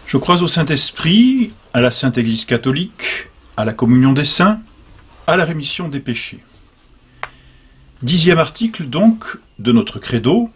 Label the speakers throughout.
Speaker 1: Je crois au Saint-Esprit, à la Sainte Église catholique, à la communion des saints, à la rémission des péchés. 10e article donc de notre credo,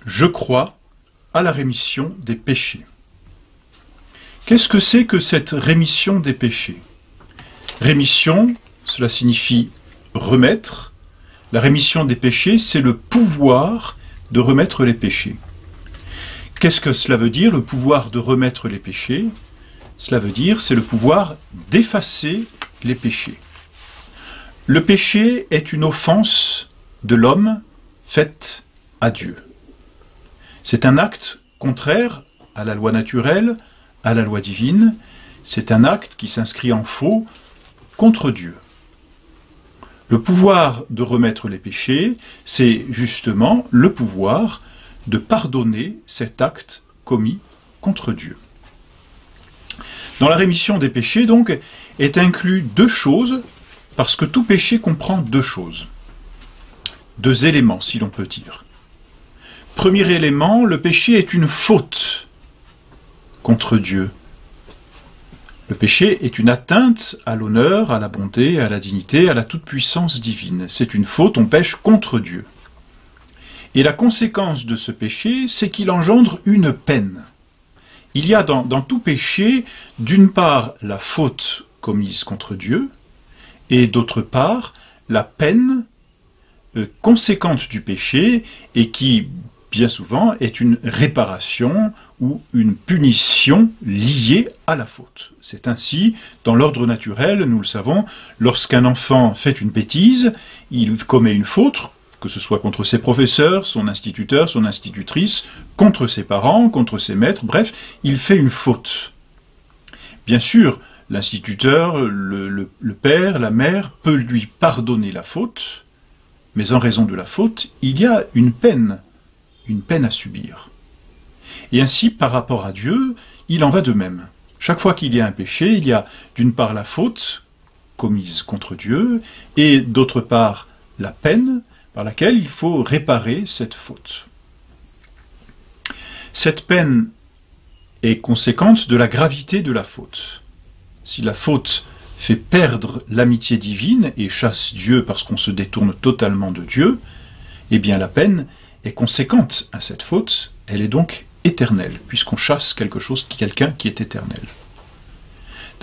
Speaker 1: je crois à la rémission des péchés. Qu'est-ce que c'est que cette rémission des péchés? Rémission, cela signifie remettre. La rémission des péchés, c'est le pouvoir de remettre les péchés. Qu'est-ce que cela veut dire, le pouvoir de remettre les péchés? Cela veut dire, c'est le pouvoir d'effacer les péchés. Le péché est une offense de l'homme faite à Dieu. C'est un acte contraire à la loi naturelle, à la loi divine. C'est un acte qui s'inscrit en faux contre Dieu. Le pouvoir de remettre les péchés, c'est justement le pouvoir de pardonner cet acte commis contre Dieu. Dans la rémission des péchés, donc, est inclus deux choses, parce que tout péché comprend deux choses. Deux éléments, si l'on peut dire. Premier élément, le péché est une faute contre Dieu. Le péché est une atteinte à l'honneur, à la bonté, à la dignité, à la toute-puissance divine. C'est une faute, on pêche contre Dieu. Et la conséquence de ce péché, c'est qu'il engendre une peine. Il y a dans tout péché, d'une part, la faute commise contre Dieu, et d'autre part, la peine conséquente du péché, et qui, bien souvent, est une réparation ou une punition liée à la faute. C'est ainsi, dans l'ordre naturel, nous le savons, lorsqu'un enfant fait une bêtise, il commet une faute, que ce soit contre ses professeurs, son instituteur, son institutrice, contre ses parents, contre ses maîtres, bref, il fait une faute. Bien sûr, l'instituteur, le père, la mère peut lui pardonner la faute, mais en raison de la faute, il y a une peine à subir. Et ainsi, par rapport à Dieu, il en va de même. Chaque fois qu'il y a un péché, il y a d'une part la faute commise contre Dieu, et d'autre part la peine par laquelle il faut réparer cette faute. Cette peine est conséquente de la gravité de la faute. Si la faute fait perdre l'amitié divine et chasse Dieu parce qu'on se détourne totalement de Dieu, eh bien la peine est conséquente à cette faute, elle est donc éternelle, puisqu'on chasse quelqu'un qui est éternel.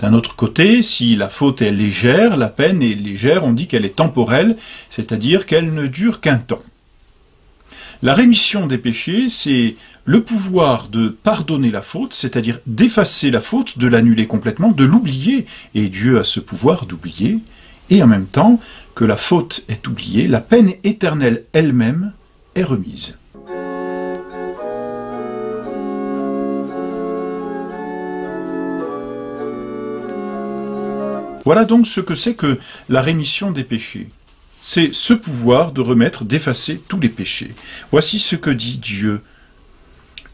Speaker 1: D'un autre côté, si la faute est légère, la peine est légère, on dit qu'elle est temporelle, c'est-à-dire qu'elle ne dure qu'un temps. La rémission des péchés, c'est le pouvoir de pardonner la faute, c'est-à-dire d'effacer la faute, de l'annuler complètement, de l'oublier, et Dieu a ce pouvoir d'oublier, et en même temps que la faute est oubliée, la peine éternelle elle-même est remise. Voilà donc ce que c'est que la rémission des péchés. C'est ce pouvoir de remettre, d'effacer tous les péchés. Voici ce que dit Dieu.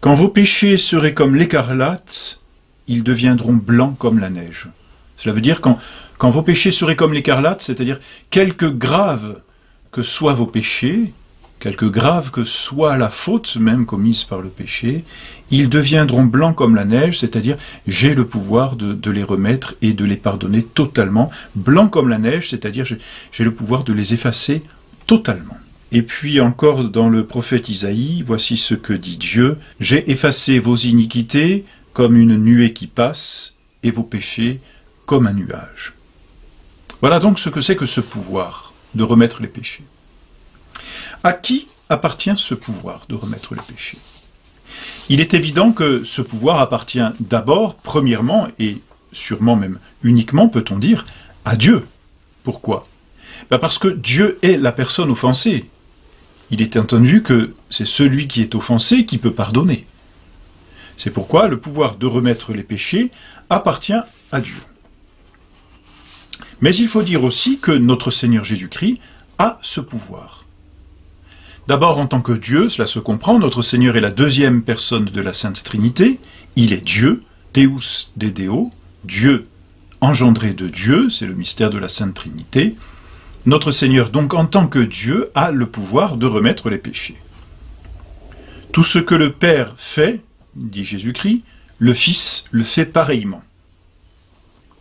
Speaker 1: Quand vos péchés seraient comme l'écarlate, ils deviendront blancs comme la neige. Cela veut dire quand vos péchés seraient comme l'écarlate, c'est-à-dire quelque grave que soient vos péchés, quelque grave que soit la faute même commise par le péché, ils deviendront blancs comme la neige, c'est-à-dire j'ai le pouvoir de les remettre et de les pardonner totalement. Blancs comme la neige, c'est-à-dire j'ai le pouvoir de les effacer totalement. Et puis encore dans le prophète Isaïe, voici ce que dit Dieu. J'ai effacé vos iniquités comme une nuée qui passe et vos péchés comme un nuage. Voilà donc ce que c'est que ce pouvoir de remettre les péchés. À qui appartient ce pouvoir de remettre les péchés? Il est évident que ce pouvoir appartient d'abord, premièrement, et sûrement même uniquement, peut-on dire, à Dieu. Pourquoi? Parce que Dieu est la personne offensée. Il est entendu que c'est celui qui est offensé qui peut pardonner. C'est pourquoi le pouvoir de remettre les péchés appartient à Dieu. Mais il faut dire aussi que notre Seigneur Jésus-Christ a ce pouvoir. D'abord, en tant que Dieu, cela se comprend, notre Seigneur est la deuxième personne de la Sainte Trinité. Il est Dieu, Deus de Deo, Dieu engendré de Dieu, c'est le mystère de la Sainte Trinité. Notre Seigneur, donc, en tant que Dieu, a le pouvoir de remettre les péchés. Tout ce que le Père fait, dit Jésus-Christ, le Fils le fait pareillement.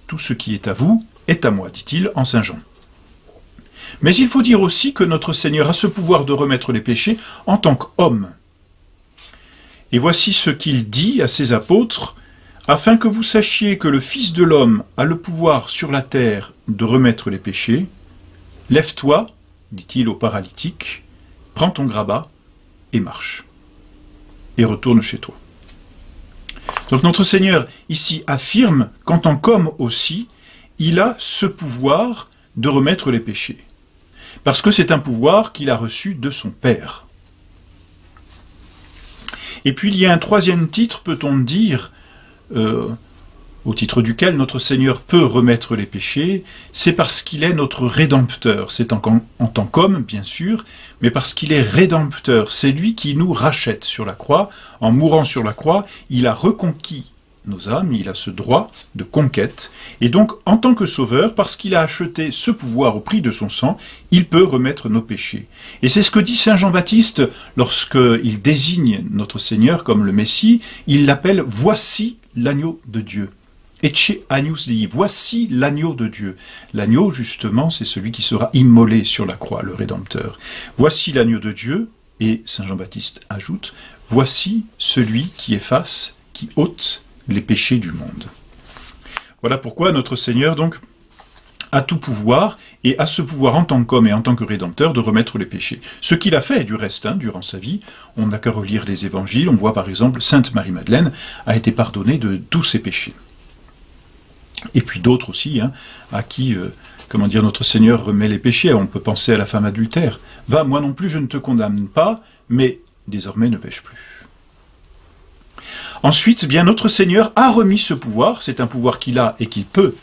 Speaker 1: Tout ce qui est à vous est à moi, dit-il en Saint Jean. Mais il faut dire aussi que notre Seigneur a ce pouvoir de remettre les péchés en tant qu'homme. Et voici ce qu'il dit à ses apôtres, afin que vous sachiez que le Fils de l'homme a le pouvoir sur la terre de remettre les péchés. Lève-toi, dit-il au paralytique, prends ton grabat et marche. Et retourne chez toi. Donc notre Seigneur ici affirme qu'en tant qu'homme aussi, il a ce pouvoir de remettre les péchés. Parce que c'est un pouvoir qu'il a reçu de son Père. Et puis il y a un troisième titre, peut-on dire, au titre duquel notre Seigneur peut remettre les péchés, c'est parce qu'il est notre Rédempteur. C'est en tant qu'homme, bien sûr, mais parce qu'il est Rédempteur. C'est lui qui nous rachète sur la croix. En mourant sur la croix, il a reconquis nos âmes, il a ce droit de conquête. Et donc, en tant que Sauveur, parce qu'il a acheté ce pouvoir au prix de son sang, il peut remettre nos péchés. Et c'est ce que dit Saint Jean-Baptiste lorsqu'il désigne notre Seigneur comme le Messie. Il l'appelle « Voici l'agneau de Dieu ». Ecce agnus Dei, voici l'agneau de Dieu. L'agneau, justement, c'est celui qui sera immolé sur la croix, le Rédempteur. Voici l'agneau de Dieu, et Saint Jean-Baptiste ajoute, voici celui qui efface, qui ôte les péchés du monde. Voilà pourquoi notre Seigneur, donc, a tout pouvoir, et a ce pouvoir en tant qu'homme et en tant que Rédempteur de remettre les péchés. Ce qu'il a fait, du reste, durant sa vie, on n'a qu'à relire les évangiles, on voit par exemple, Sainte Marie-Madeleine a été pardonnée de tous ses péchés. Et puis d'autres aussi, à qui, notre Seigneur remet les péchés. On peut penser à la femme adultère. Va, moi non plus, je ne te condamne pas, mais désormais ne pêche plus. Ensuite, bien, notre Seigneur a remis ce pouvoir, c'est un pouvoir qu'il a et qu'il peut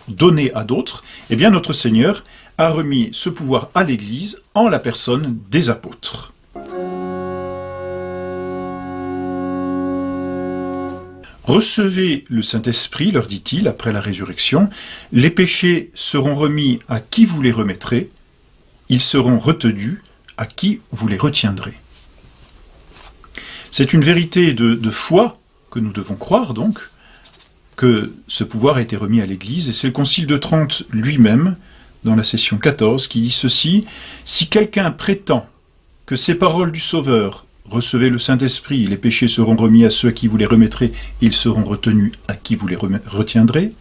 Speaker 1: donner à d'autres. Et bien, notre Seigneur a remis ce pouvoir à l'Église en la personne des apôtres. Recevez le Saint-Esprit, leur dit-il, après la résurrection, les péchés seront remis à qui vous les remettrez, ils seront retenus à qui vous les retiendrez. C'est une vérité de foi que nous devons croire, donc, que ce pouvoir a été remis à l'Église, et c'est le Concile de Trente lui-même, dans la session 14, qui dit ceci, « Si quelqu'un prétend que ces paroles du Sauveur recevez le Saint-Esprit, les péchés seront remis à ceux à qui vous les remettrez, ils seront retenus à qui vous les retiendrez.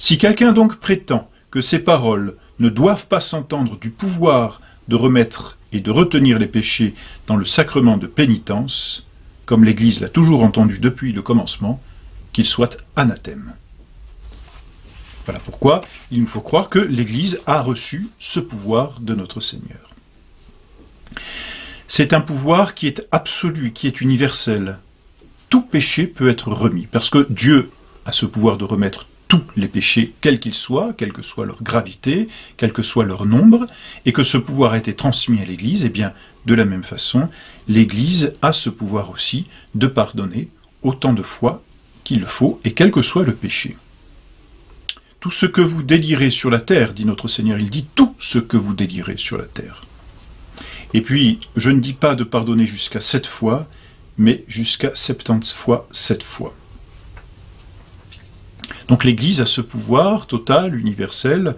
Speaker 1: Si quelqu'un donc prétend que ces paroles ne doivent pas s'entendre du pouvoir de remettre et de retenir les péchés dans le sacrement de pénitence, comme l'Église l'a toujours entendu depuis le commencement, qu'il soit anathème. » Voilà pourquoi il nous faut croire que l'Église a reçu ce pouvoir de notre Seigneur. C'est un pouvoir qui est absolu, qui est universel. Tout péché peut être remis, parce que Dieu a ce pouvoir de remettre tous les péchés, quels qu'ils soient, quelle que soit leur gravité, quel que soit leur nombre, et que ce pouvoir a été transmis à l'Église, et bien, de la même façon, l'Église a ce pouvoir aussi de pardonner autant de fois qu'il le faut, et quel que soit le péché. Tout ce que vous délirez sur la terre, dit notre Seigneur, il dit tout ce que vous délirez sur la terre. Et puis, je ne dis pas de pardonner jusqu'à 7 fois, mais jusqu'à 70 fois 7 fois. Donc l'Église a ce pouvoir total, universel,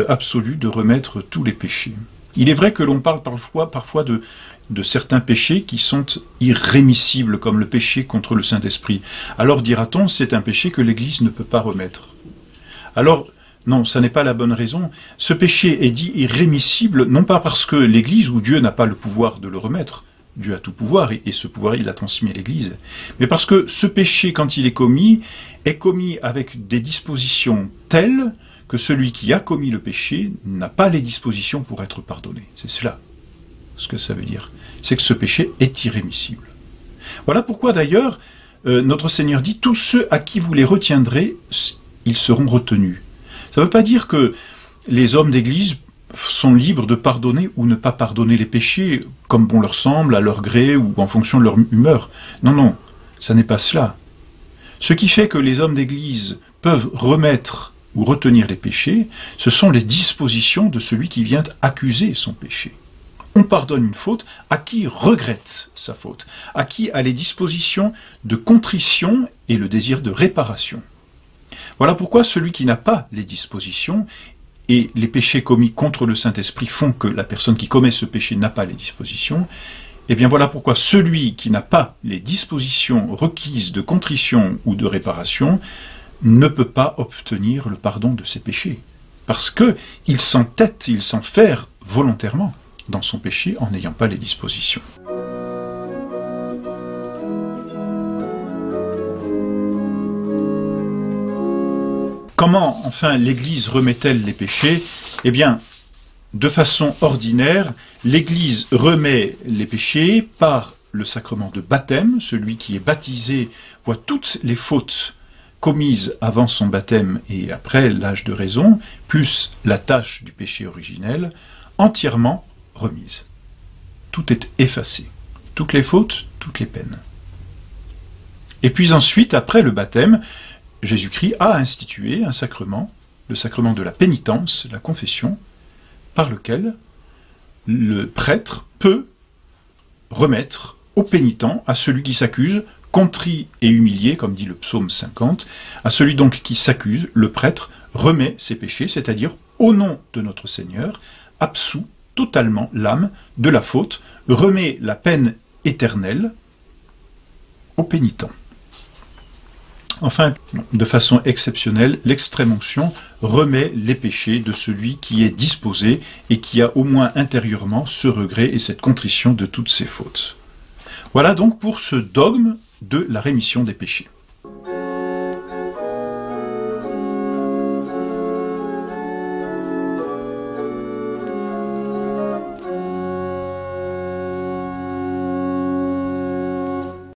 Speaker 1: absolu, de remettre tous les péchés. Il est vrai que l'on parle parfois de certains péchés qui sont irrémissibles, comme le péché contre le Saint-Esprit. Alors dira-t-on, c'est un péché que l'Église ne peut pas remettre. Alors, non, ça n'est pas la bonne raison. Ce péché est dit irrémissible, non pas parce que l'Église ou Dieu n'a pas le pouvoir de le remettre, Dieu a tout pouvoir, et ce pouvoir il l'a transmis à l'Église, mais parce que ce péché, quand il est commis avec des dispositions telles que celui qui a commis le péché n'a pas les dispositions pour être pardonné. C'est cela ce que ça veut dire. C'est que ce péché est irrémissible. Voilà pourquoi d'ailleurs, notre Seigneur dit, tous ceux à qui vous les retiendrez, ils seront retenus. Ça ne veut pas dire que les hommes d'Église sont libres de pardonner ou ne pas pardonner les péchés comme bon leur semble, à leur gré ou en fonction de leur humeur. Non, non, ça n'est pas cela. Ce qui fait que les hommes d'Église peuvent remettre ou retenir les péchés, ce sont les dispositions de celui qui vient accuser son péché. On pardonne une faute à qui regrette sa faute, à qui a les dispositions de contrition et le désir de réparation. Voilà pourquoi celui qui n'a pas les dispositions, et les péchés commis contre le Saint-Esprit font que la personne qui commet ce péché n'a pas les dispositions, et bien voilà pourquoi celui qui n'a pas les dispositions requises de contrition ou de réparation ne peut pas obtenir le pardon de ses péchés, parce qu'il s'entête, il s'enferre volontairement dans son péché en n'ayant pas les dispositions. Comment, enfin, l'Église remet-elle les péchés? Eh bien, de façon ordinaire, l'Église remet les péchés par le sacrement de baptême. Celui qui est baptisé voit toutes les fautes commises avant son baptême et après l'âge de raison, plus la tâche du péché originel, entièrement remise. Tout est effacé. Toutes les fautes, toutes les peines. Et puis ensuite, après le baptême, Jésus-Christ a institué un sacrement, le sacrement de la pénitence, la confession, par lequel le prêtre peut remettre au pénitent, à celui qui s'accuse, contrit et humilié, comme dit le psaume 50, à celui donc qui s'accuse, le prêtre remet ses péchés, c'est-à-dire, au nom de notre Seigneur, absout totalement l'âme de la faute, remet la peine éternelle au pénitent. Enfin, de façon exceptionnelle, l'extrême-onction remet les péchés de celui qui est disposé et qui a au moins intérieurement ce regret et cette contrition de toutes ses fautes. Voilà donc pour ce dogme de la rémission des péchés.